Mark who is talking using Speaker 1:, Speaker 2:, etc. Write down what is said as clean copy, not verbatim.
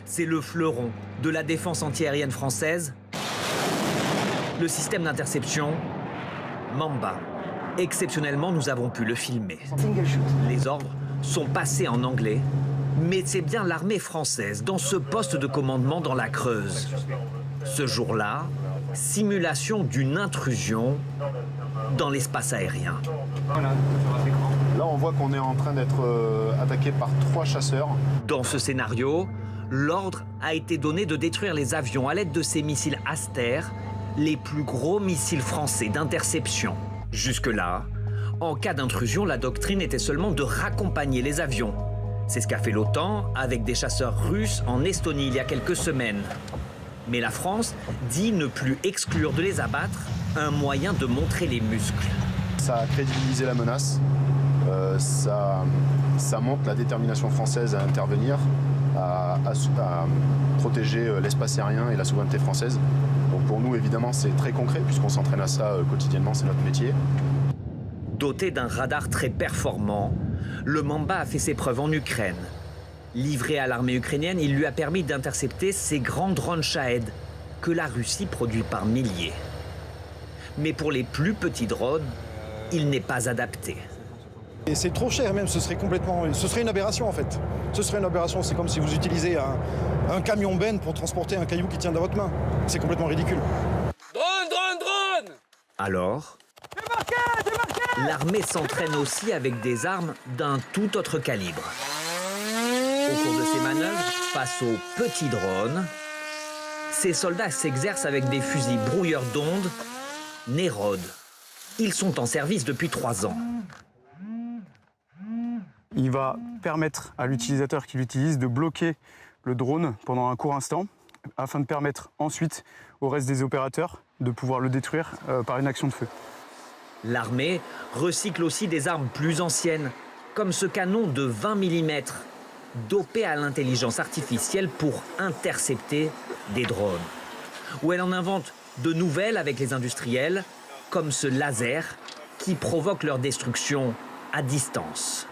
Speaker 1: C'est le fleuron de la défense antiaérienne française, le système d'interception Mamba. Exceptionnellement, nous avons pu le filmer. Les ordres sont passés en anglais, mais c'est bien l'armée française dans ce poste de commandement dans la Creuse. Ce jour-là, simulation d'une intrusion dans l'espace aérien.
Speaker 2: Là, on voit qu'on est en train d'être attaqué par 3 chasseurs.
Speaker 1: Dans ce scénario, l'ordre a été donné de détruire les avions à l'aide de ces missiles Aster, les plus gros missiles français d'interception. Jusque-là, en cas d'intrusion, la doctrine était seulement de raccompagner les avions. C'est ce qu'a fait l'OTAN avec des chasseurs russes en Estonie il y a quelques semaines. Mais la France dit ne plus exclure de les abattre, un moyen de montrer les muscles.
Speaker 2: Ça a crédibilisé la menace, ça montre la détermination française à intervenir, à protéger l'espace aérien et la souveraineté française. Donc pour nous, évidemment, c'est très concret puisqu'on s'entraîne à ça quotidiennement, c'est notre métier.
Speaker 1: Doté d'un radar très performant, le Mamba a fait ses preuves en Ukraine. Livré à l'armée ukrainienne, il lui a permis d'intercepter ces grands drones Shahed que la Russie produit par milliers. Mais pour les plus petits drones, il n'est pas adapté.
Speaker 3: Et c'est trop cher même, ce serait une aberration en fait. Ce serait une aberration, c'est comme si vous utilisez un camion benne pour transporter un caillou qui tient dans votre main. C'est complètement ridicule.
Speaker 4: Drone, drone, drone!
Speaker 1: Alors, l'armée s'entraîne aussi avec des armes d'un tout autre calibre. Au cours de ces manœuvres, face aux petits drones, ces soldats s'exercent avec des fusils brouilleurs d'ondes, Nérode. Ils sont en service depuis 3 ans.
Speaker 5: Il va permettre à l'utilisateur qui l'utilise de bloquer le drone pendant un court instant afin de permettre ensuite au reste des opérateurs de pouvoir le détruire par une action de feu.
Speaker 1: L'armée recycle aussi des armes plus anciennes, comme ce canon de 20 mm, dopé à l'intelligence artificielle pour intercepter des drones. Ou elle en invente de nouvelles avec les industriels, comme ce laser qui provoque leur destruction à distance.